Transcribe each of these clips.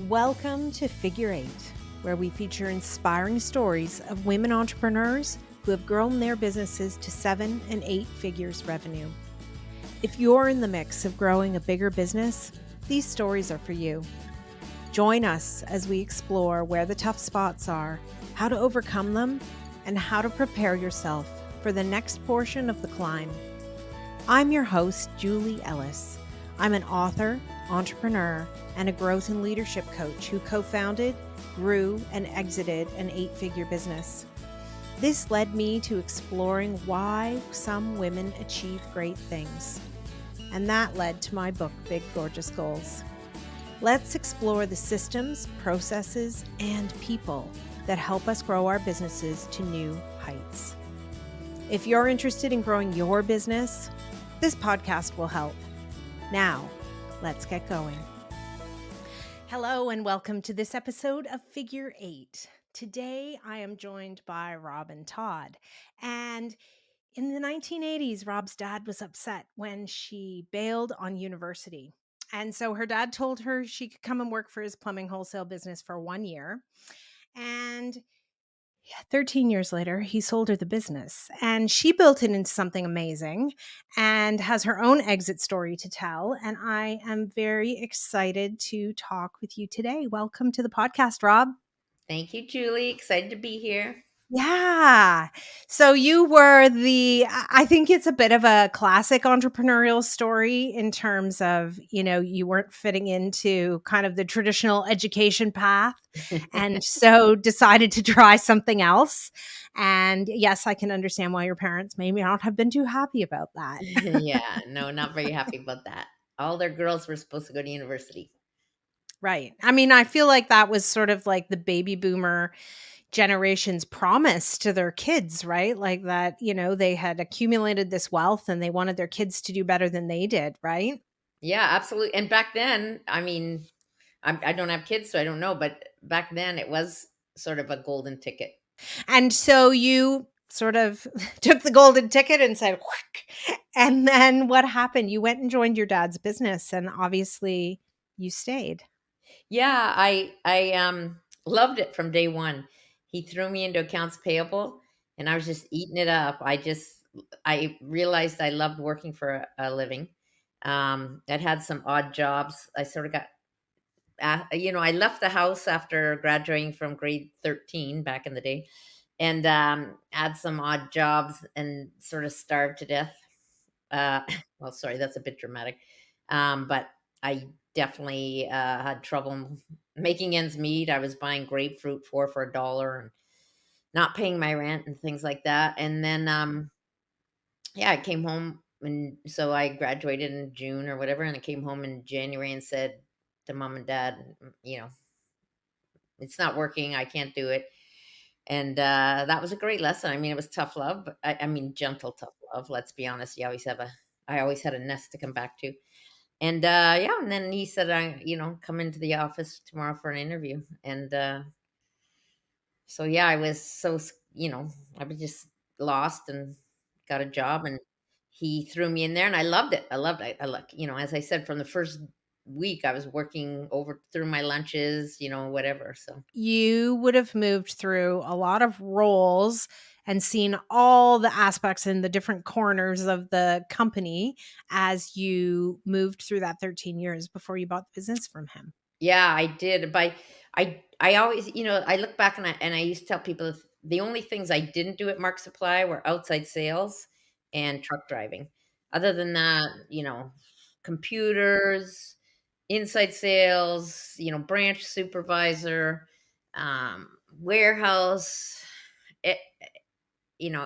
Welcome to Figure Eight, where we feature inspiring stories of women entrepreneurs who have grown their businesses to 7 and 8 figures revenue. If you're in the mix of growing a bigger business, these stories are for you. Join us as we explore where the tough spots are, how to overcome them, and how to prepare yourself for the next portion of the climb. I'm your host, Julie Ellis. I'm an author, entrepreneur, and a growth and leadership coach who co-founded, grew, and exited an 8-figure business. This led me to exploring why some women achieve great things. And that led to my book, Big Gorgeous Goals. Let's explore the systems, processes, and people that help us grow our businesses to new heights. If you're interested in growing your business, this podcast will help. Now, let's get going. Hello, and welcome to this episode of Figure Eight. Today, I am joined by Rob and Todd. And in the 1980s, Rob's dad was upset when she bailed on university. And so her dad told her she could come and work for his plumbing wholesale business for 1 year. And 13 years later, he sold her the business and she built it into something amazing and has her own exit story to tell. And I am very excited to talk with you today. Welcome to the podcast, Rob. Thank you, Julie. Excited to be here. Yeah. So you were I think it's a bit of a classic entrepreneurial story in terms of, you weren't fitting into kind of the traditional education path and so decided to try something else. And yes, I can understand why your parents may not have been too happy about that. Yeah, no, not very happy about that. All their girls were supposed to go to university. Right. I mean, I feel like that was sort of like the baby boomer generation's promise to their kids, right? Like that, they had accumulated this wealth and they wanted their kids to do better than they did, right? Yeah, absolutely. And back then, I mean, I don't have kids, so I don't know, but back then it was sort of a golden ticket. And so you sort of took the golden ticket and said, whack. And then what happened? You went and joined your dad's business and obviously you stayed. Yeah, I loved it from day one. He threw me into accounts payable and I was just eating it up. I realized I loved working for a living. I'd had some odd jobs. I sort of got I left the house after graduating from grade 13 back in the day and had some odd jobs and sort of starved to death. Uh, well, sorry, that's a bit dramatic. But I definitely had trouble making ends meet. I was buying grapefruit for a dollar and not paying my rent and things like that. And then, yeah, I came home. And so I graduated in June or whatever. And I came home in January and said to mom and dad, it's not working. I can't do it. And that was a great lesson. I mean, it was tough love, but I mean, gentle tough love. Let's be honest. I always had a nest to come back to. And yeah, and then he said, come into the office tomorrow for an interview. And so, yeah, I was just lost and got a job and he threw me in there and I loved it. I loved it. As I said, from the first week, I was working over through my lunches, whatever. So, You would have moved through a lot of roles and seen all the aspects in the different corners of the company as you moved through that 13 years before you bought the business from him. yeah, I did. But I always, I look back and I used to tell people the only things I didn't do at Mark Supply were outside sales and truck driving. Other than that, computers, inside sales, branch supervisor, warehouse. It,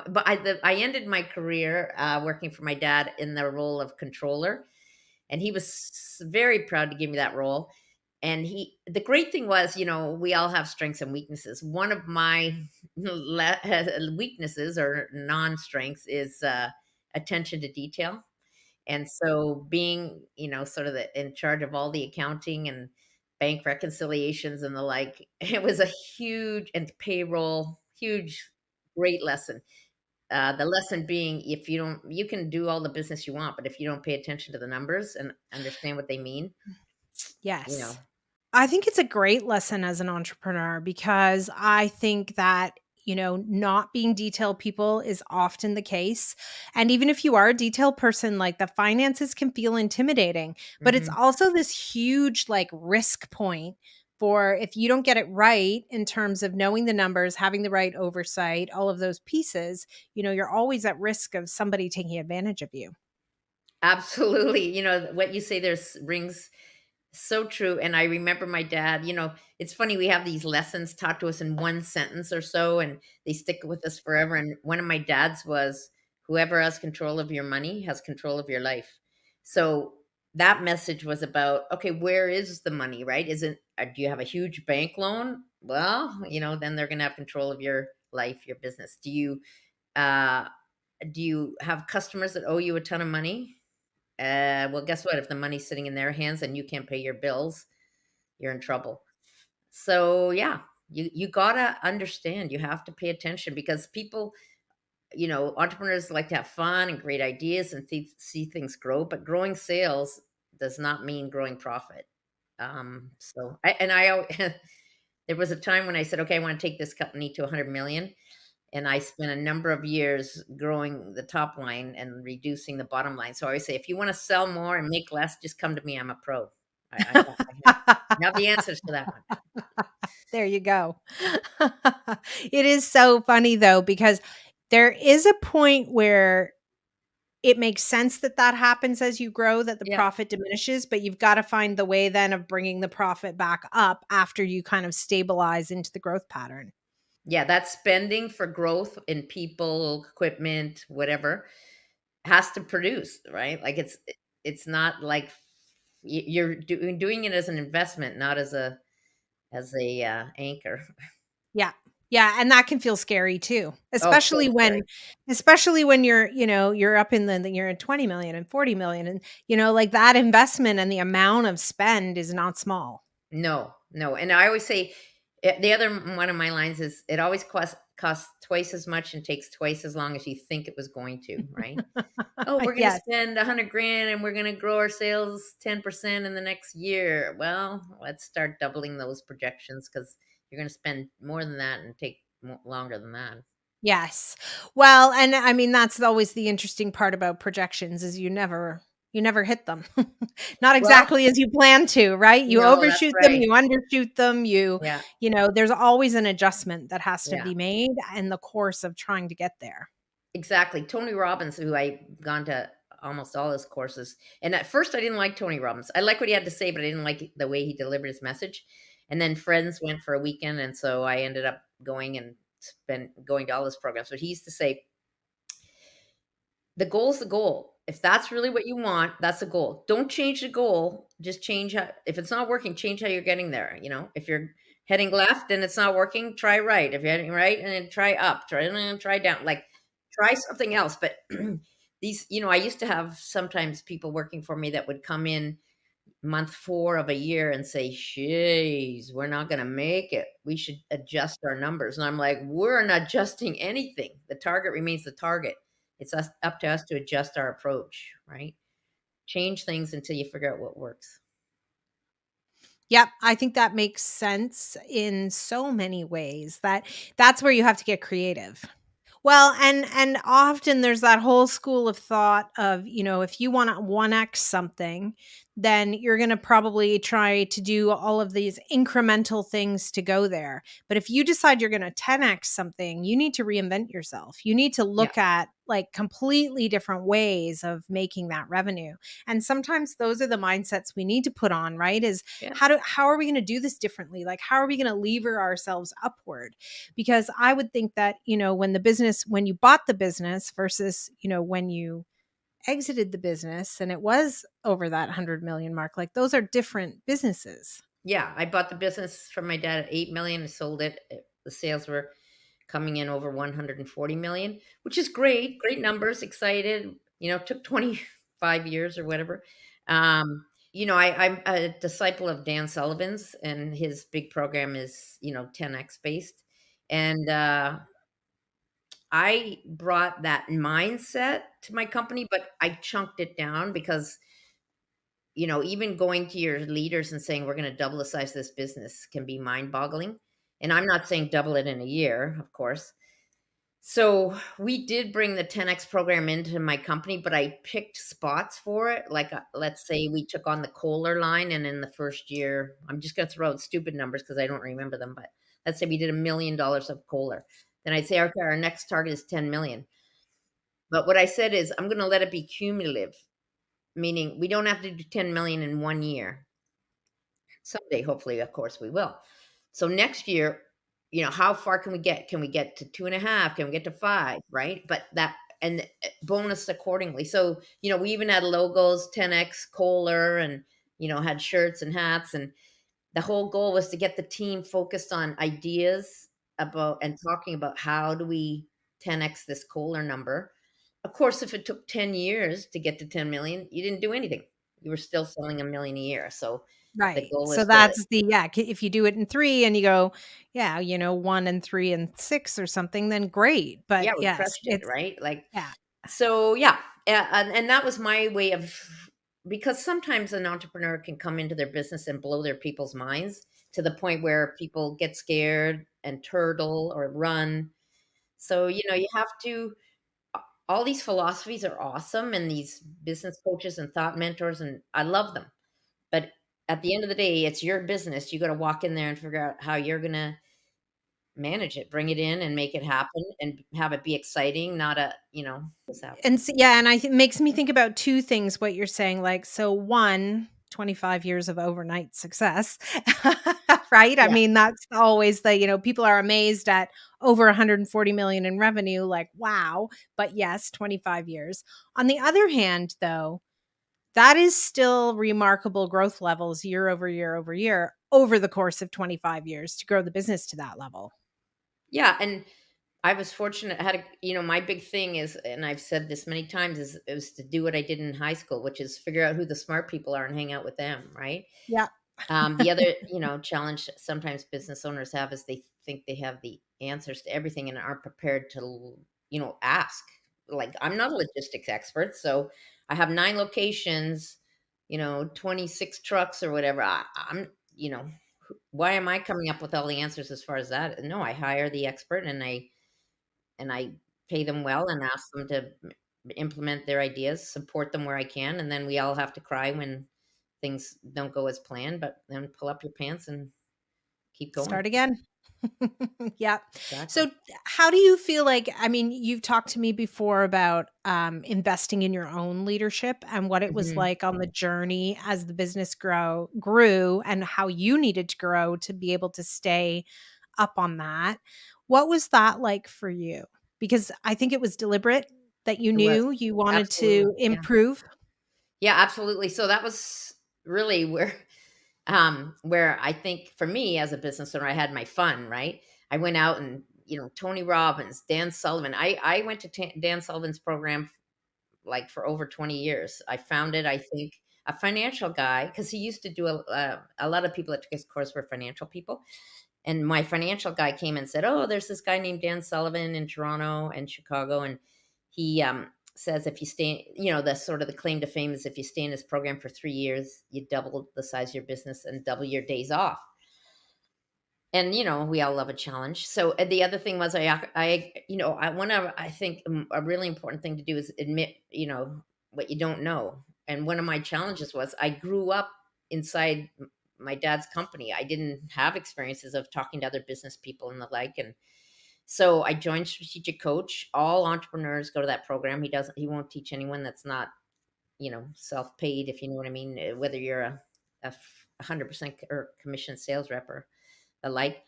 but I ended my career working for my dad in the role of controller, and he was very proud to give me that role. And the great thing was, we all have strengths and weaknesses. One of my weaknesses or non-strengths is attention to detail. And so being, sort of in charge of all the accounting and bank reconciliations and the like, it was a huge, and payroll, huge, great lesson. The lesson being, if you don't, you can do all the business you want, but if you don't pay attention to the numbers and understand what they mean, you know, Yes. I think it's a great lesson as an entrepreneur because I think that, not being detailed people is often the case. And even if you are a detailed person, like the finances can feel intimidating, but it's Hmm. also this huge like risk point for if you don't get it right in terms of knowing the numbers, having the right oversight, all of those pieces, you're always at risk of somebody taking advantage of you. Absolutely. What you say there's rings so true. And I remember my dad, it's funny, we have these lessons taught to us in one sentence or so, and they stick with us forever. And one of my dad's was, whoever has control of your money has control of your life. So that message was about, okay, where is the money, right? Isn't, do you have a huge bank loan? Well, then they're going to have control of your life, your business. Uh, do you have customers that owe you a ton of money? Well, guess what? If the money's sitting in their hands and you can't pay your bills, you're in trouble. So yeah, you gotta understand. You have to pay attention because people, entrepreneurs like to have fun and great ideas and see things grow, but growing sales does not mean growing profit. There was a time when I said, okay, I want to take this company to 100 million. And I spent a number of years growing the top line and reducing the bottom line. So I always say, if you want to sell more and make less, just come to me. I'm a pro. I have the answers to that one. There you go. It is so funny though, because there is a point where it makes sense that that happens as you grow, that the Yeah. profit diminishes, but you've got to find the way then of bringing the profit back up after you kind of stabilize into the growth pattern. Yeah. That spending for growth in people, equipment, whatever has to produce, right? Like it's not like you're doing it as an investment, not as a anchor. Yeah. Yeah, and that can feel scary too, Oh, so scary. especially when you're up in you're at 20 million and 40 million and like that investment and the amount of spend is not small. No, no, and I always say the other one of my lines is it always costs twice as much and takes twice as long as you think it was going to, right? Oh, we're going to Yes. spend 100 grand and we're going to grow our sales 10% in the next year. Well, let's start doubling those projections because you're going to spend more than that and take longer than that. Yes. Well, and I mean that's always the interesting part about projections is you never hit them. Not Well, exactly as you plan to, right? You no, that's overshoot them, right. you undershoot them, Yeah, there's always an adjustment that has to yeah. be made in the course of trying to get there. Exactly. Tony Robbins, who I gone to almost all his courses. And at first I didn't like Tony Robbins. I like what he had to say, but I didn't like the way he delivered his message. And then friends went for a weekend, and so I ended up going and spent going to all his programs. But he used to say, the goal's the goal. If that's really what you want, that's the goal. Don't change the goal. Just change how, if it's not working, change how you're getting there. If you're heading left and it's not working, try right. If you're heading right, and then try up, try down. Like try something else. But I used to have sometimes people working for me that would come in month 4 of a year and say, "Jeez, we're not gonna make it. We should adjust our numbers." And I'm like, "We're not adjusting anything. The target remains the target. It's up to us to adjust our approach, right? Change things until you figure out what works." Yep, I think that makes sense in so many ways that's where you have to get creative. Well, and often there's that whole school of thought of, if you want to 1x something, then you're going to probably try to do all of these incremental things to go there. But if you decide you're going to 10x something, you need to reinvent yourself. You need to Yeah, look at like completely different ways of making that revenue. And sometimes those are the mindsets we need to put on, right? Is yeah, how are we going to do this differently? Like how are we going to lever ourselves upward? Because I would think that, when you bought the business versus, when you exited the business and it was over that 100 million mark, like those are different businesses. yeah. I bought the business from my dad at 8 million and sold it. The sales were coming in over 140 million, which is great. Great numbers. Excited. Took 25 years or whatever. I'm a disciple of Dan Sullivan's, and his big program is 10x based. And I brought that mindset to my company, but I chunked it down because even going to your leaders and saying, we're going to double the size of this business can be mind boggling. And I'm not saying double it in a year, of course. So we did bring the 10X program into my company, but I picked spots for it. Like, let's say we took on the Kohler line, and in the first year, I'm just going to throw out stupid numbers because I don't remember them, but let's say we did $1 million of Kohler. Then I'd say, okay, our next target is 10 million. But what I said is, I'm going to let it be cumulative, meaning we don't have to do 10 million in 1 year. Someday, hopefully, of course, we will. So next year, how far can we get? Can we get to 2.5? Can we get to 5? Right? But that and bonus accordingly. So we even had logos, 10x Kohler, and had shirts and hats, and the whole goal was to get the team focused on ideas about and talking about how do we 10x this Kohler number. Of course, if it took 10 years to get to 10 million, you didn't do anything. You were still selling a million a year. So the Right. goal So is to, that's if you do it in 3 and you go, yeah, 1 and 3 and 6 or something, then great. But yeah, we yes, crushed it, it's right? Like, yeah. so yeah. And that was my way of, because sometimes an entrepreneur can come into their business and blow their people's minds to the point where people get scared and turtle or run. So, you have to, all these philosophies are awesome, and these business coaches and thought mentors, and I love them. But at the end of the day, it's your business. You got to walk in there and figure out how you're going to manage it, bring it in and make it happen and have it be exciting, not what's happening. And yeah, and it makes me think about 2 things what you're saying, like, so 1, 25 years of overnight success, right? I Yeah. mean, that's always people are amazed at over 140 million in revenue, like, wow, but yes, 25 years. On the other hand, though, that is still remarkable growth levels year over year over year over the course of 25 years to grow the business to that level. Yeah. And I was fortunate. I had my big thing is, and I've said this many times, is to do what I did in high school, which is figure out who the smart people are and hang out with them. Right. Yeah. The other, challenge sometimes business owners have is they think they have the answers to everything and aren't prepared to, ask. Like, I'm not a logistics expert, so I have 9 locations, 26 trucks or whatever. Why am I coming up with all the answers as far as that? No, I hire the expert, and I pay them well and ask them to implement their ideas, support them where I can, and then we all have to cry when things don't go as planned, but then pull up your pants and keep going. Start again. Yeah. Exactly. So how do you feel like, I mean, you've talked to me before about investing in your own leadership and what it was Mhm. like on the journey as the business grew and how you needed to grow to be able to stay up on that. What was that like for you? Because I think it was deliberate that you It was. knew you wanted Absolutely. to Yeah. improve. Yeah, absolutely. So that was really where I think for me as a business owner, I had my fun, right? I went out and, Tony Robbins, Dan Sullivan. I went to Dan Sullivan's program like for over 20 years. I found it, I think, a financial guy, because he used to do a lot of people that took his course were financial people. And my financial guy came and said, "Oh, there's this guy named Dan Sullivan in Toronto and Chicago, and he says if you stay, the sort of the claim to fame is if you stay in this program for 3 years, you double the size of your business and double your days off." And we all love a challenge. So the other thing was I one of I think a really important thing to do is admit what you don't know. And one of my challenges was I grew up inside my dad's company. I didn't have experiences of talking to other business people and the like. And so I joined Strategic Coach. All entrepreneurs go to that program. He won't teach anyone that's not self-paid, if you know what I mean, whether you're a 100% or commission sales rep or the like.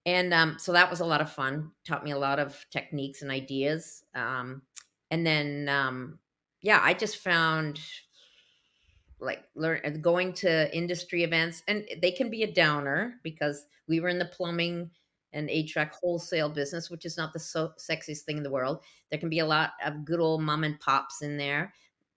And so that was a lot of fun. Taught me a lot of techniques and ideas. And then, yeah, I just found like going to industry events, and they can be a downer because we were in the plumbing and HVAC wholesale business, which is not the sexiest thing in the world. There can be a lot of good old mom and pops in there,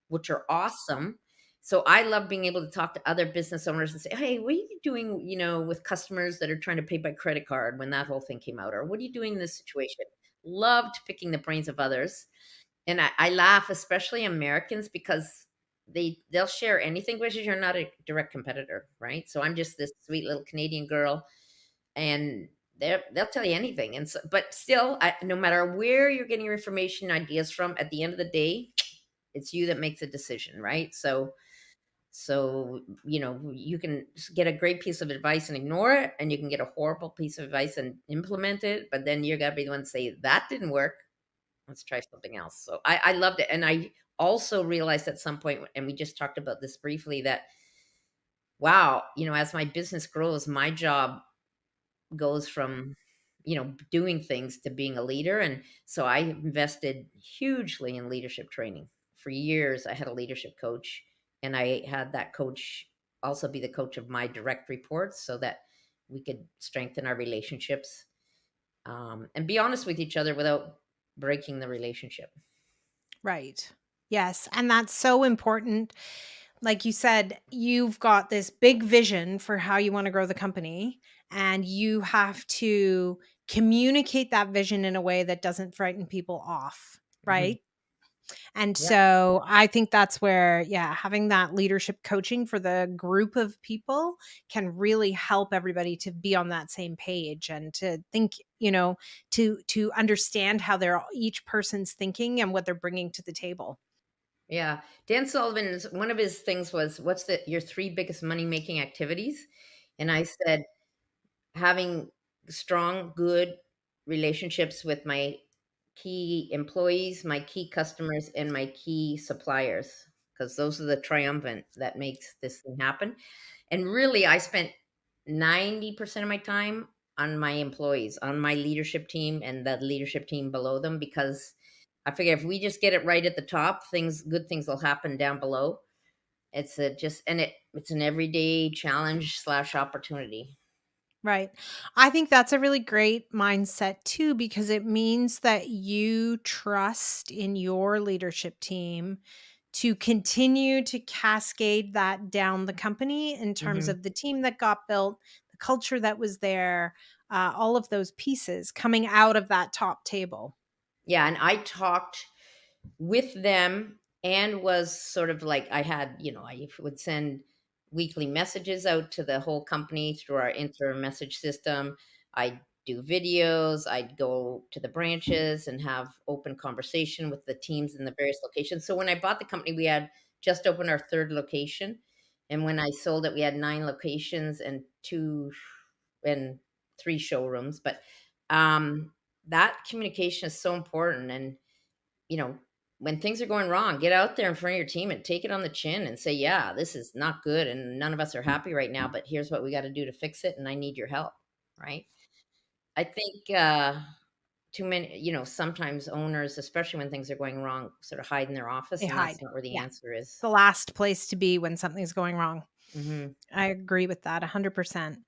which are awesome. So I love being able to talk to other business owners and say, "Hey, what are you doing, with customers that are trying to pay by credit card when that whole thing came out? Or what are you doing in this situation?" Loved picking the brains of others. And I laugh, especially Americans, because they'll share anything because you're not a direct competitor, right? So I'm just this sweet little Canadian girl, and they'll tell you anything. And so, but still, no matter where you're getting your information ideas from, at the end of the day, it's you that makes a decision, right? So you can get a great piece of advice and ignore it, and you can get a horrible piece of advice and implement it, but then you're gonna be the one to say that didn't work. Let's try something else. So I loved it, and I also realized at some point, and we just talked about this briefly, that wow, as my business grows, my job goes from doing things to being a leader. And so I invested hugely in leadership training. For years I had a leadership coach, and I had that coach also be the coach of my direct reports so that we could strengthen our relationships, and be honest with each other without breaking the relationship. Right. Yes. And that's so important. Like you said, you've got this big vision for how you want to grow the company, and you have to communicate that vision in a way that doesn't frighten people off. Hmm. Right. And Yeah. so I think that's where, yeah, having that leadership coaching for the group of people can really help everybody to be on that same page and to think, to understand how they're each person's thinking and what they're bringing to the table. Yeah. Dan Sullivan's one of his things was, what's your three biggest money making activities? And I said, having strong, good relationships with my key employees, my key customers, and my key suppliers, because those are the triumvirate that makes this thing happen. And really, I spent 90% of my time on my employees, on my leadership team, and the leadership team below them, because I figure if we just get it right at the top, good things will happen down below. It's an everyday challenge slash opportunity. Right. I think that's a really great mindset too, because it means that you trust in your leadership team to continue to cascade that down the company in terms Hmm. of the team that got built, the culture that was there, all of those pieces coming out of that top table. Yeah, and I talked with them and was sort of like, I would send weekly messages out to the whole company through our interim message system. I'd do videos, I'd go to the branches and have open conversation with the teams in the various locations. So when I bought the company, we had just opened our third location. And when I sold it, we had nine locations and three showrooms. But that communication is so important. And you know, when things are going wrong, get out there in front of your team and take it on the chin and say, "Yeah, this is not good, and none of us are happy right now. But here's what we got to do to fix it, and I need your help." Right? I think too many, sometimes owners, especially when things are going wrong, sort of hide in their They office, and hide. that's not where the Yeah. answer is. The last place to be when something's going wrong. Hmm. I agree with that 100%.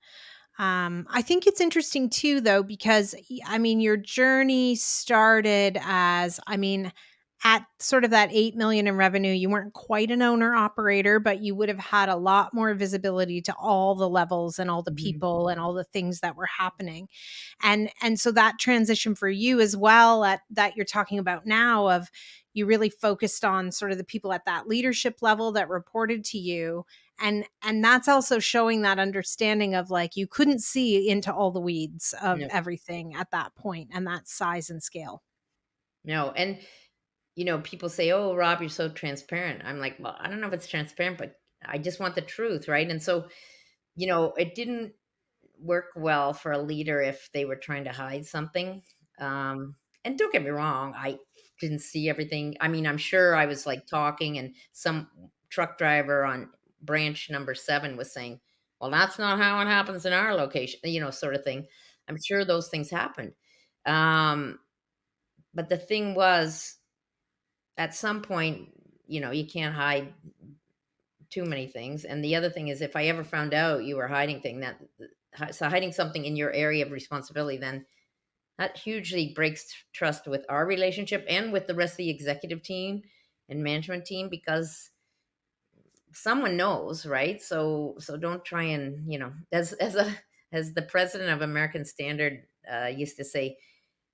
I think it's interesting too, though, because I mean, your journey started as, I mean, at sort of that 8 million in revenue. You weren't quite an owner operator, but you would have had a lot more visibility to all the levels and all the Hmm. people and all the things that were happening. And so that transition for you as well, at that you're talking about now, of you really focused on sort of the people at that leadership level that reported to you, and that's also showing that understanding of, like, you couldn't see into all the weeds of No, everything at that point and that size and scale. no, and people say, "Oh, Rob, you're so transparent." I'm like, "Well, I don't know if it's transparent, but I just want the truth, right?" And so, it didn't work well for a leader if they were trying to hide something. And don't get me wrong, I didn't see everything. I mean, I'm sure I was like talking, and some truck driver on branch number 7 was saying, "Well, that's not how it happens in our location," sort of thing. I'm sure those things happened. Um, but the thing was, at some point, you can't hide too many things. And the other thing is, if I ever found out you were hiding hiding something in your area of responsibility, then that hugely breaks trust with our relationship and with the rest of the executive team and management team, because someone knows, right? So don't try and, as the president of American Standard used to say,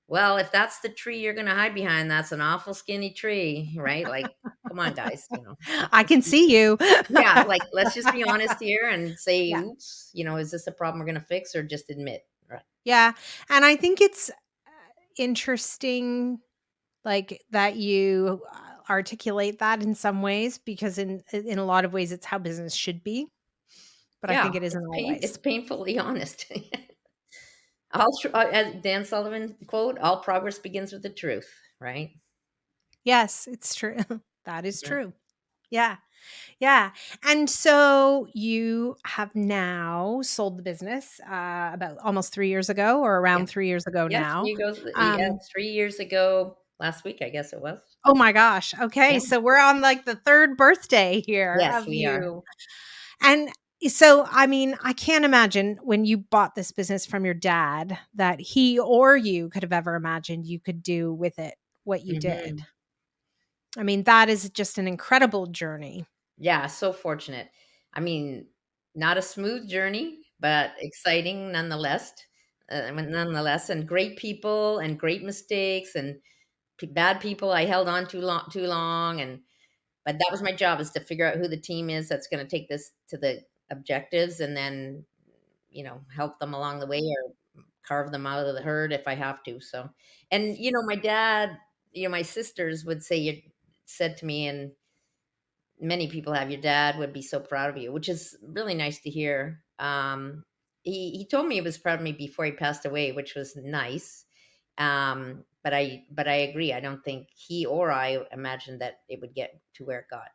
well, if that's the tree you're going to hide behind, that's an awful skinny tree, right? Like, come on, guys, I can see you. yeah, like, let's just be honest here and say, Yeah. oops, is this a problem we're going to fix or just admit? Right. Yeah, and I think it's interesting, like, that you articulate that in some ways because in a lot of ways, it's how business should be, but I think Yeah. it isn't It's always. painfully honest. As Dan Sullivan quote, all progress begins with the truth. Right. Yes, it's true. That is Yeah. true. Yeah. Yeah. And so you have now sold the business, about almost 3 years ago or Yeah. around 3 years ago Yeah. now. Yeah. Um, 3 years ago, last week, I guess it was. oh my gosh. Okay. Yeah. So we're on like the 3rd birthday here Yes, of we are. you. And so, I mean, I can't imagine when you bought this business from your dad that he or you could have ever imagined you could do with it what you did. Hmm. I mean, that is just an incredible journey. Yeah. So fortunate. I mean, not a smooth journey, but exciting nonetheless. Nonetheless, and great people and great mistakes and bad people I held on too long, and but that was my job, is to figure out who the team is that's going to take this to the objectives, and then help them along the way, or carve them out of the herd if I have to. So, and my dad, my sisters would say, you said to me, and many people have, your dad would be so proud of you, which is really nice to hear. He told me he was proud of me before he passed away, which was nice. But I agree. I don't think he or I imagined that it would get to where it got.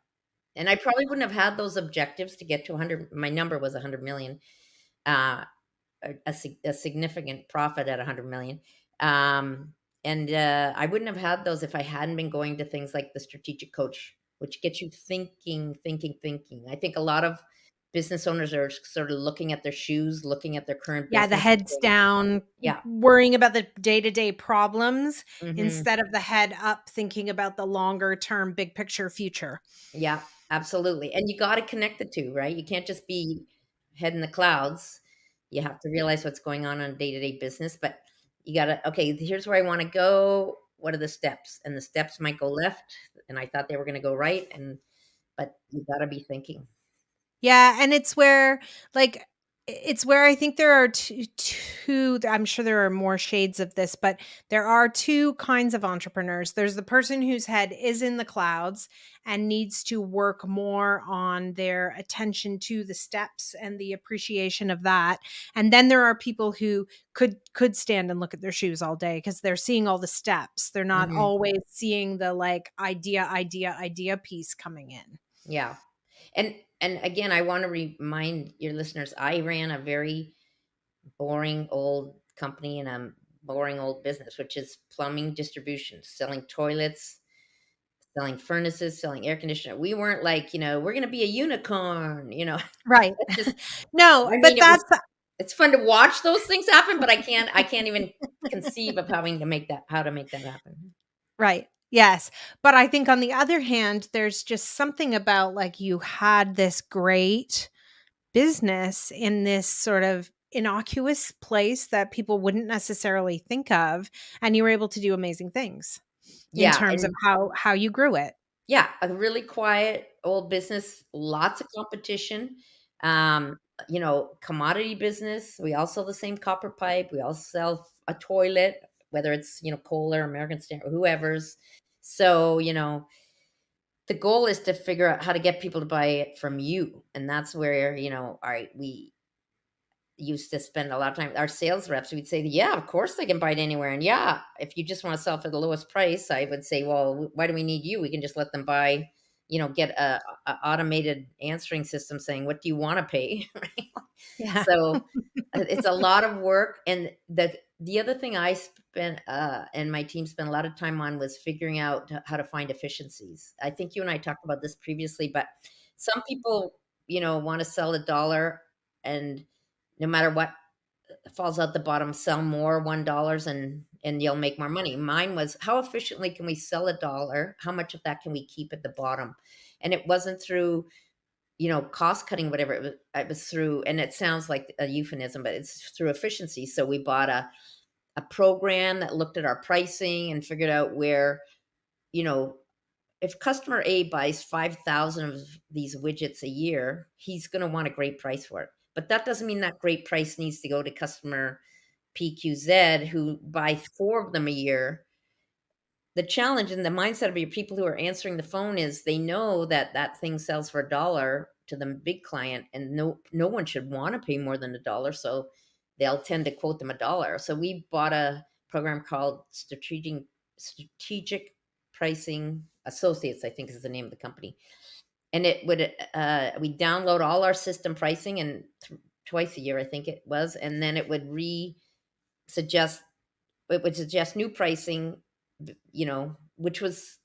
And I probably wouldn't have had those objectives to get to 100. My number was 100 million, uh, a significant profit at 100 million. And I wouldn't have had those if I hadn't been going to things like the strategic coach, which gets you thinking, thinking, thinking. I think a lot of business owners are sort of looking at their shoes, looking at their current Yeah, the business. heads down, Yeah. worrying about the day-to-day problems Hmm. instead of the head up thinking about the longer term big picture future. Yeah, absolutely. And you got to connect the two, right? You can't just be head in the clouds. You have to realize what's going on day-to-day business, but you got to, okay, here's where I want to go. What are the steps? And the steps might go left, and I thought they were going to go right, but you got to be thinking. Yeah, and it's where, like, it's where I think there are two, I'm sure there are more shades of this, but there are two kinds of entrepreneurs. There's the person whose head is in the clouds and needs to work more on their attention to the steps and the appreciation of that. And then there are people who could stand and look at their shoes all day because they're seeing all the steps. They're not Hmm. always seeing the like idea piece coming in. Yeah. And again, I want to remind your listeners, I ran a very boring old company and a boring old business, which is plumbing distribution, selling toilets, selling furnaces, selling air conditioner. We weren't like, we're going to be a unicorn. Right. It's just, No, I but mean, that's it's fun to watch those things happen, but I can't even conceive of how to make that happen. right. Yes. But I think on the other hand, there's just something about like you had this great business in this sort of innocuous place that people wouldn't necessarily think of, and you were able to do amazing things in Yeah. terms of And how you grew it. yeah, a really quiet old business, lots of competition. Um, commodity business. We all sell the same copper pipe. We all sell a toilet, whether it's, Kohler, American Standard, whoever's. So, the goal is to figure out how to get people to buy it from you. And that's where, all right, we used to spend a lot of time, our sales reps, we'd say, yeah, of course they can buy it anywhere. And yeah, if you just want to sell for the lowest price, I would say, well, why do we need you? We can just let them buy, get a automated answering system saying, what do you want to pay? Right? Yeah. So it's a lot of work. And the other thing I spent, and my team spent a lot of time on, was figuring out how to find efficiencies. I think you and I talked about this previously, but some people, want to sell $1, and no matter what falls out the bottom, sell more $1, and you'll make more money. Mine was, how efficiently can we sell $1? How much of that can we keep at the bottom? And it wasn't through, cost cutting, whatever. It was through, and it sounds like a euphemism, but it's through efficiency. So we bought a program that looked at our pricing and figured out where, you know, if customer A buys 5,000 of these widgets a year, he's going to want a great price for it. But that doesn't mean that great price needs to go to customer PQZ who buy 4 of them a year. The challenge and the mindset of your people who are answering the phone is they know that that thing sells for $1 to the big client, and no one should want to pay more than $1, so they'll tend to quote them $1. So we bought a program called Strategic Pricing Associates, I think is the name of the company. And it would we download all our system pricing and twice a year, I think it was, and then suggest it would suggest new pricing, which was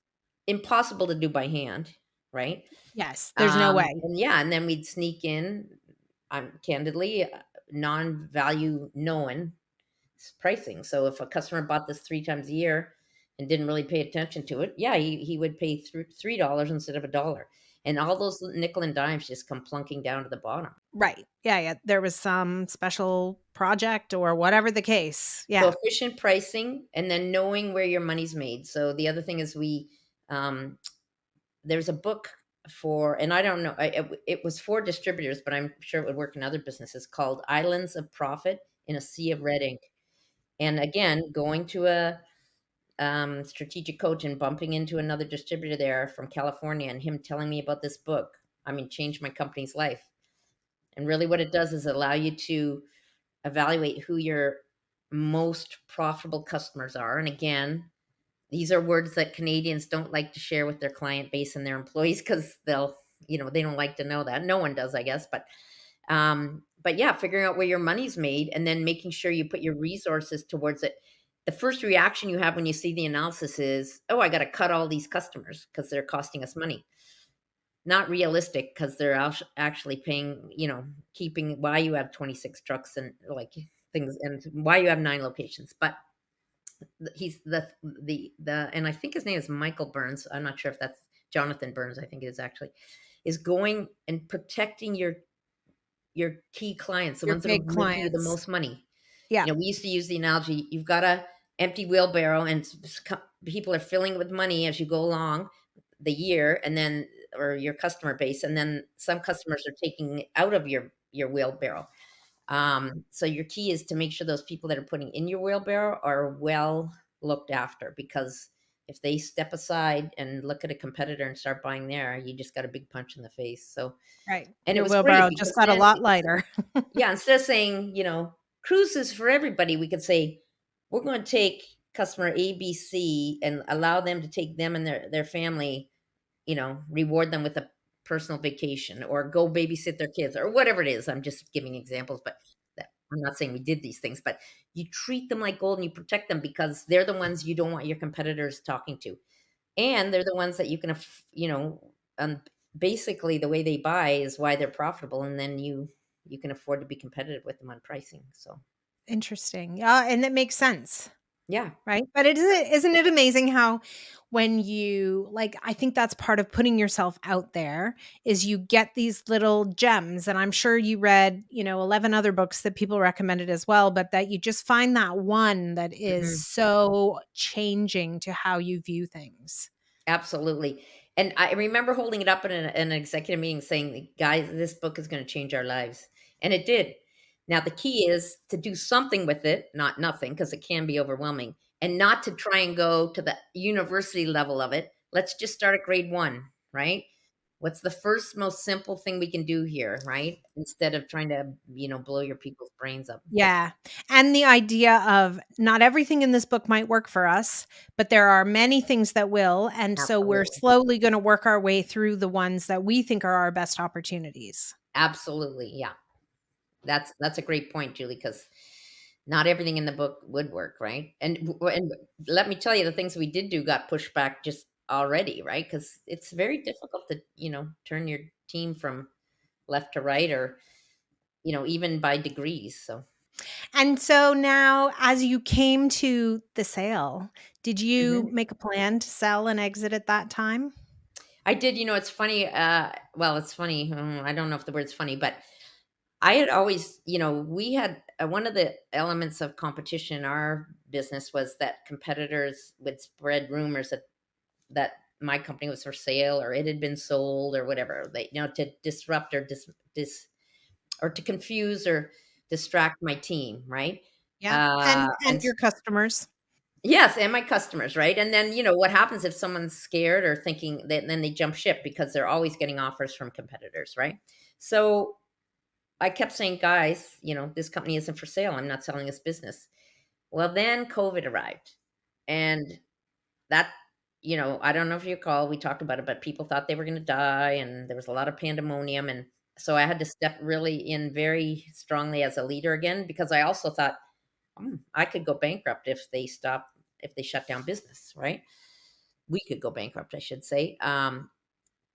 impossible to do by hand, right? Yes, there's no way. And yeah, and then we'd sneak in, candidly, non-value known pricing. So if a customer bought this 3 times a year and didn't really pay attention to it, yeah, he would pay $3 instead of $1. And all those nickel and dimes just come plunking down to the bottom. Right. Yeah, yeah. There was some special project or whatever the case. So Yeah. efficient pricing and then knowing where your money's made. So the other thing is um, there's a book for, and I don't know, it was for distributors, but I'm sure it would work in other businesses, called Islands of Profit in a Sea of Red Ink. And again, going to a strategic coach and bumping into another distributor there from California and him telling me about this book, I mean, changed my company's life. And really what it does is allow you to evaluate who your most profitable customers are. And again, these are words that Canadians don't like to share with their client base and their employees because they don't like to know that. No one does, I guess. But yeah, figuring out where your money's made and then making sure you put your resources towards it. The first reaction you have when you see the analysis is, oh, I got to cut all these customers because they're costing us money. Not realistic because they're actually paying, keeping why you have 26 trucks and like things and why you have 9 locations. But he's the and I think his name is Michael Burns. I'm not sure if that's Jonathan Burns. I think it is actually, is going and protecting your key clients, the Your ones that are big making you the clients. most money. Yeah. We used to use the analogy, you've got a empty wheelbarrow and people are filling it with money as you go along the year, and then, or your customer base, and then some customers are taking out of your wheelbarrow. So your key is to make sure those people that are putting in your wheelbarrow are well looked after, because if they step aside and look at a competitor and start buying there, you just got a big punch in the face. So, Right. and it Your was great wheelbarrow just because got a then, lot lighter. yeah, instead of saying, cruises for everybody, we could say, we're going to take customer ABC and allow them to take them and their family, reward them with a personal vacation or go babysit their kids or whatever it is. I'm just giving examples, but I'm not saying we did these things, but you treat them like gold and you protect them because they're the ones you don't want your competitors talking to. And they're the ones that you can, um, basically the way they buy is why they're profitable. And then you can afford to be competitive with them on pricing. So Interesting. Yeah, and it makes sense. yeah, Right? But isn't it amazing how when you like, I think that's part of putting yourself out there is you get these little gems, and I'm sure you read, 11 other books that people recommended as well, but that you just find that one that is mhm, so changing to how you view things. absolutely. And I remember holding it up in an executive meeting saying, guys, this book is going to change our lives. And it did. Now, the key is to do something with it, not nothing, because it can be overwhelming, and not to try and go to the university level of it. Let's just start at grade 1, right? What's the first most simple thing we can do here, right? Instead of trying to, blow your people's brains up. Yeah. And the idea of not everything in this book might work for us, but there are many things that will. And so we're Absolutely. slowly going to work our way through the ones that we think are our best opportunities. Absolutely. Yeah. That's a great point, Julie, because not everything in the book would work, right? And let me tell you, the things we did do got pushed back just already, right? Because it's very difficult to turn your team from left to right, or even by degrees. So And so now, as you came to the sale, did you mhm. make a plan to sell and exit at that time? I did. It's funny. Well, it's funny. I don't know if the word's funny, but I had always, we had one of the elements of competition in our business was that competitors would spread rumors that my company was for sale or it had been sold or whatever. They, to disrupt or or to confuse or distract my team, right? Yeah. Uh, And and your customers. Yes, and my customers, right? And then, what happens if someone's scared or thinking that then they jump ship because they're always getting offers from competitors, right? So I kept saying, guys, this company isn't for sale. I'm not selling this business. Well, then COVID arrived. And that, I don't know if you recall, we talked about it, but people thought they were going to die and there was a lot of pandemonium. And so I had to step really in very strongly as a leader again, because I also thought, I could go bankrupt if they shut down business, right? We could go bankrupt, I should say,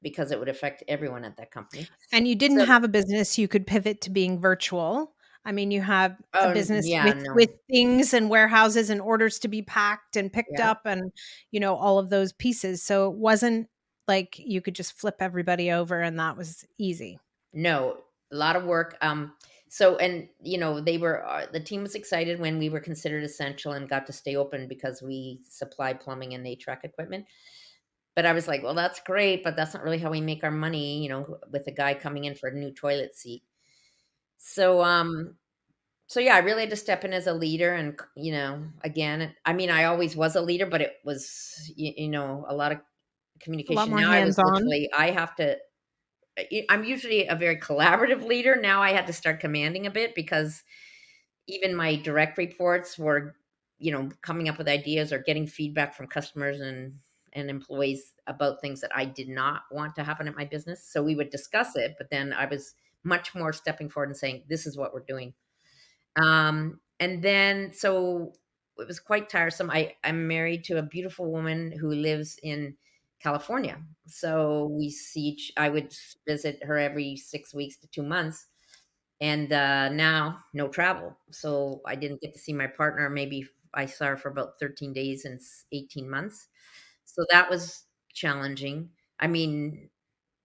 because it would affect everyone at that company. And you didn't So, have a business you could pivot to being virtual. I mean, you have a oh, business yeah, with no. things and warehouses and orders to be packed and picked Yeah. up and, all of those pieces. So it wasn't like you could just flip everybody over and that was easy. No, a lot of work. So, and the team was excited when we were considered essential and got to stay open because we supply plumbing and HVAC equipment. But I was like, well, that's great, but that's not really how we make our money, with a guy coming in for a new toilet seat. So, yeah, I really had to step in as a leader, and again, I mean, I always was a leader, but it was a lot of A lot communication. more Now I was hands-on. literally, I have to. I'm usually a very collaborative leader. Now I had to start commanding a bit because even my direct reports were, coming up with ideas or getting feedback from customers and employees about things that I did not want to happen at my business. So we would discuss it, but then I was much more stepping forward and saying, "This is what we're doing." And then so it was quite tiresome. I'm married to a beautiful woman who lives in California. So I would visit her every 6 weeks to 2 months. And now no travel. So I didn't get to see my partner. Maybe I saw her for about 13 days and 18 months. So that was challenging. I mean,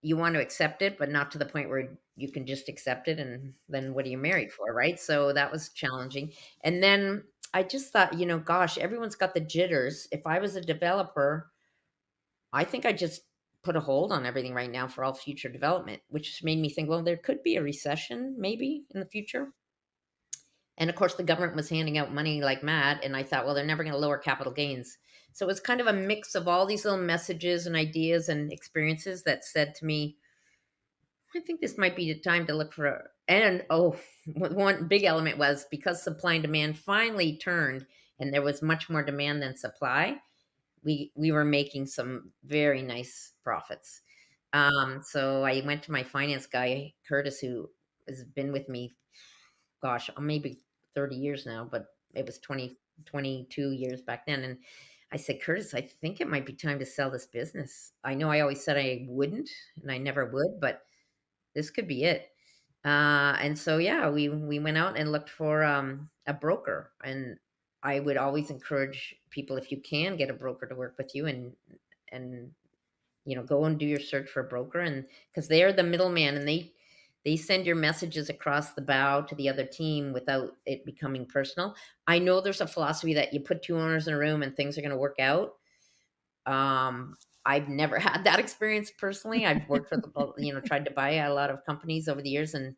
you want to accept it, but not to the point where you can just accept it. And then what are you married for? Right. So that was challenging. And then I just thought, gosh, everyone's got the jitters. If I was a developer, I think I just put a hold on everything right now for all future development, which made me think, well, there could be a recession maybe in the future. And of course, the government was handing out money like mad. And I thought, well, they're never going to lower capital gains. So it was kind of a mix of all these little messages and ideas and experiences that said to me, I think this might be the time to look for and one big element was because supply and demand finally turned and there was much more demand than supply, we were making some very nice profits. So I went to my finance guy, Curtis, who has been with me, gosh, maybe 30 years now, but it was 22 years back then. And I said, Curtis, I think it might be time to sell this business. I know I always said I wouldn't, and I never would, but this could be it. And so yeah, we went out and looked for a broker, and I would always encourage people, if you can get a broker to work with you, and go and do your search for a broker, and because they are the middleman, and they send your messages across the bow to the other team without it becoming personal. I know there's a philosophy that you put two owners in a room and things are going to work out. I've never had that experience personally. I've worked for tried to buy a lot of companies over the years, and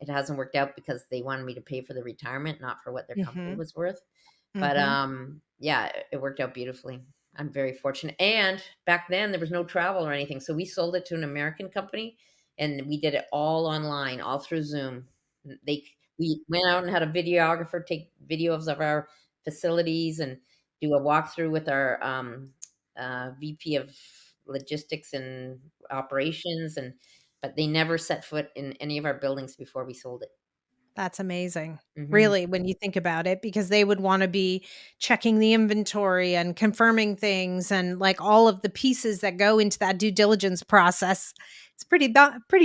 it hasn't worked out because they wanted me to pay for the retirement, not for what their company Mhm. was worth. But Mhm. yeah, it worked out beautifully. I'm very fortunate. And back then there was no travel or anything, so we sold it to an American company, and we did it all online, all through Zoom. They We went out and had a videographer take videos of our facilities and do a walkthrough with our VP of logistics and operations, and but they never set foot in any of our buildings before we sold it. That's amazing. Mhm. Really, when you think about it, because they would wanna be checking the inventory and confirming things and, like, all of the pieces that go into that due diligence process. It's pretty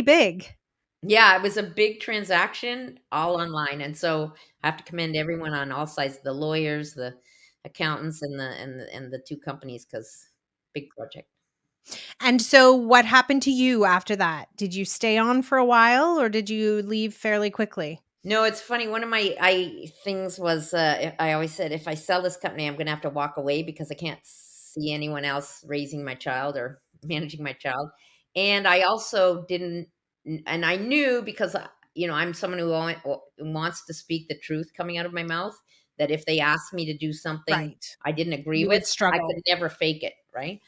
big. Yeah, it was a big transaction all online, and so I have to commend everyone on all sides, the lawyers, the accountants, and the 2 companies, because big project. And so what happened to you after that? Did you stay on for a while or did you leave fairly quickly? No, it's funny, one of my I things was, I always said, "If I sell this company, I'm gonna have to walk away because I can't see anyone else raising my child or managing my child. And I also didn't, and I knew because, I'm someone who wants to speak the truth coming out of my mouth, that if they asked me to do something Right. I didn't agree You with, would I struggle. could never fake it, right?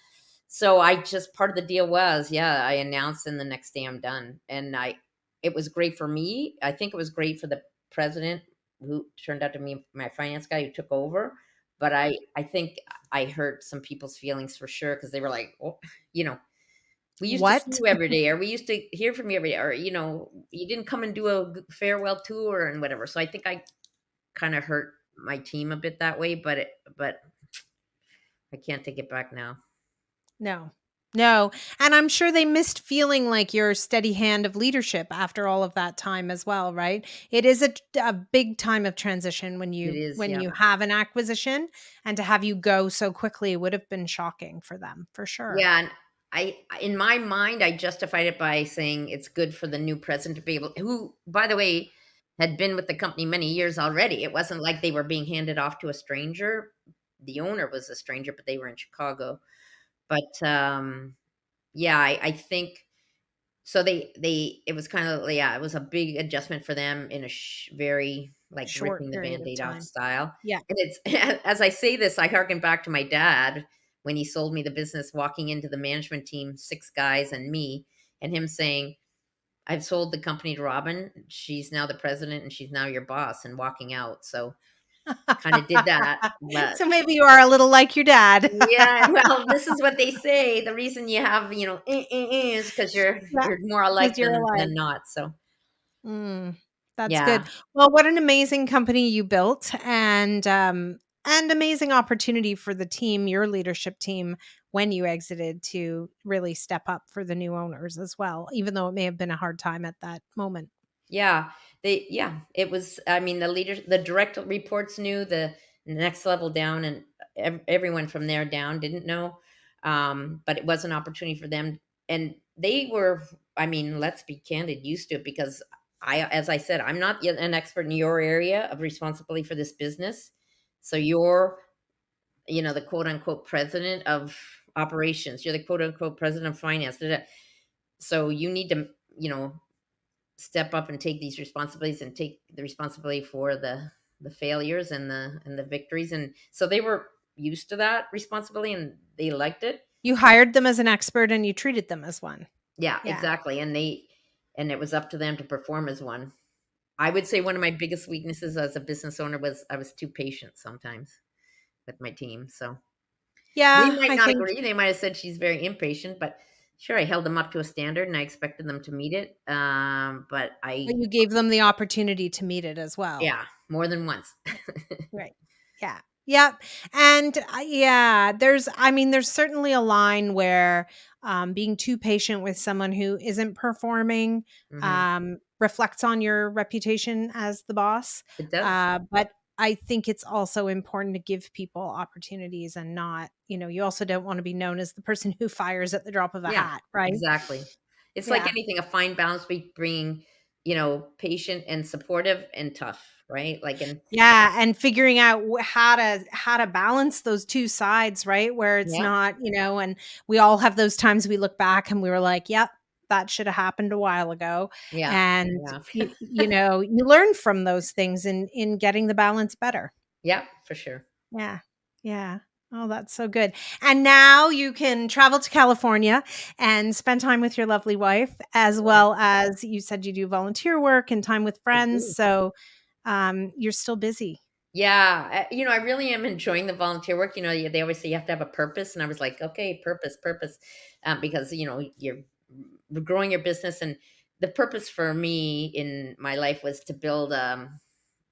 So I just, part of the deal was, yeah, I announced and the next day I'm done. And it was great for me. I think it was great for the president, who turned out to be my finance guy who took over. But I think I hurt some people's feelings for sure, because they were like, oh, you know, we used to see What? you every day, or we used to hear from you every day, or, you didn't come and do a farewell tour and whatever. So I think I kind of hurt my team a bit that way, but I can't take it back now. No. No. And I'm sure they missed feeling like your steady hand of leadership after all of that time as well, right? It is a big time of transition when It you is, when yeah. you have an acquisition, and to have you go so quickly would have been shocking for them, for sure. Yeah, and in my mind, I justified it by saying it's good for the new president to be able, who, by the way, had been with the company many years already. It wasn't like they were being handed off to a stranger. The owner was a stranger, but they were in Chicago. But, yeah, I think so. It was kind of, yeah, it was a big adjustment for them in a very, like, Short ripping the period of Band-Aid off time. style. Yeah. And it's as I say this, I harken back to my dad when he sold me the business, walking into the management team, 6 guys and me, and him saying, "I've sold the company to Robin. She's now the president, and she's now your boss," and walking out. So, kinda did that, but So maybe you are a little like your dad. yeah, well, this is what they say. The reason you have, is because Yeah, you're more because alike you're alive. than not. So, Mm, that's good. yeah. Well, what an amazing company you built, and amazing opportunity for the team, your leadership team, when you exited, to really step up for the new owners as well, even though it may have been a hard time at that moment. It was, I mean, the direct reports knew, the next level down, and everyone from there down didn't know. But it was an opportunity for them, and they were, I mean, let's be candid, used to it, because as I said, I'm not yet an expert in your area of responsibility for this business. So you're, the quote unquote president of operations. You're the quote unquote president of finance. Da, da. So you need to, step up and take these responsibilities, and take the responsibility for the failures and the victories. And so they were used to that responsibility, and they liked it. You hired them as an expert and you treated them as one. Yeah, Yeah. exactly. And it was up to them to perform as one. I would say one of my biggest weaknesses as a business owner was I was too patient sometimes with my team. So they Yeah, might I not think agree. They might have said she's very impatient, but sure, I held them up to a standard and I expected them to meet it. But but you gave them the opportunity to meet it as well. yeah, more than once. Right. Yeah. Yep. And yeah, there's certainly a line where being too patient with someone who isn't performing Hmm. reflects on your reputation as the boss. It does. But I think it's also important to give people opportunities, and not, you also don't want to be known as the person who fires at the drop of a Yeah, hat, right? exactly. It's like Yeah. anything, a fine balance between, patient and supportive and tough, right? Like, and Yeah, and figuring out how to balance those 2 sides, right? Where it's yeah, not, and we all have those times we look back and we were like, "Yep, that should have happened a while ago." yeah, And yeah, you learn from those things in getting the balance better. yeah, for sure. Yeah. Yeah. Oh, that's so good. And now you can travel to California and spend time with your lovely wife, as Yeah, well as you said you do volunteer work and time with I friends, do. so, you're still busy. Yeah, I really am enjoying the volunteer work. They always say you have to have a purpose, and I was like, okay, purpose, purpose, because you're growing your business, and the purpose for me in my life was to build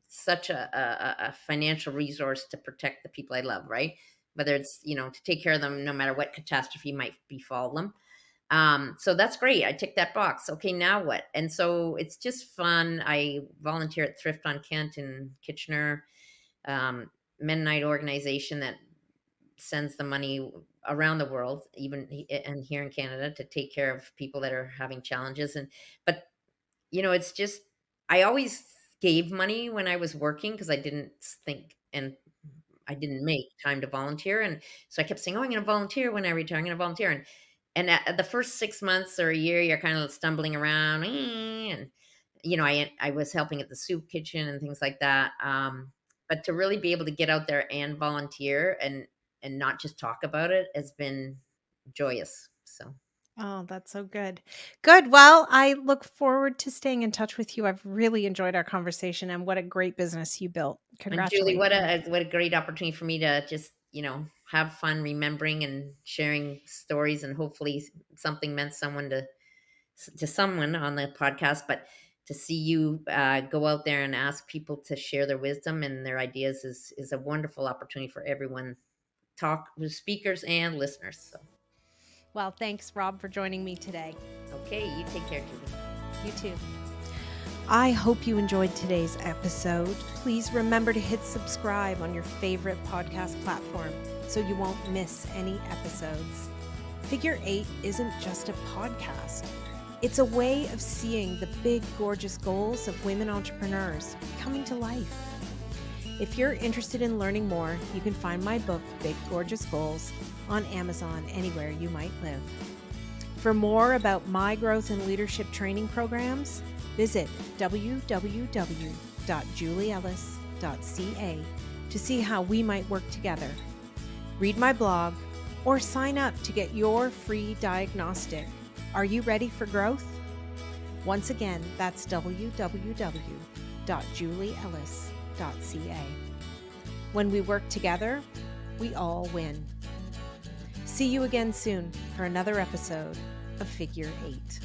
such a financial resource to protect the people I love, right? Whether it's, to take care of them no matter what catastrophe might befall them. So that's great. I tick that box. Okay, now what? And so it's just fun. I volunteer at Thrift on Kent in Kitchener, Mennonite organization that sends the money around the world, even and here in Canada, to take care of people that are having challenges. And but it's just, I always gave money when I was working, because I didn't think, and I didn't make time to volunteer, and so I kept saying, "Oh, I'm gonna volunteer when I retire. I'm gonna volunteer." And at the first 6 months or a year, you're kind of stumbling around, and I was helping at the soup kitchen and things like that. But to really be able to get out there and volunteer and not just talk about it has been joyous. So Oh, that's so good. Good. Well, I look forward to staying in touch with you. I've really enjoyed our conversation and what a great business you built. And Julie, Congratulations. what a great opportunity for me to just, have fun remembering and sharing stories, and hopefully something meant to someone on the podcast. But to see you go out there and ask people to share their wisdom and their ideas is a wonderful opportunity for everyone, talk with speakers and listeners. So, Well, thanks, Rob, for joining me today. okay, you take care, Julie. You too. I hope you enjoyed today's episode. Please remember to hit subscribe on your favorite podcast platform so you won't miss any episodes. Figure 8 isn't just a podcast. It's a way of seeing the big, gorgeous goals of women entrepreneurs coming to life. If you're interested in learning more, you can find my book, Big Gorgeous Goals, on Amazon anywhere you might live. For more about my growth and leadership training programs, visit www.julieellis.ca to see how we might work together. Read my blog or sign up to get your free diagnostic. Are you ready for growth? Once again, that's www.julieellis.ca. When we work together, we all win. See you again soon for another episode of Figure 8.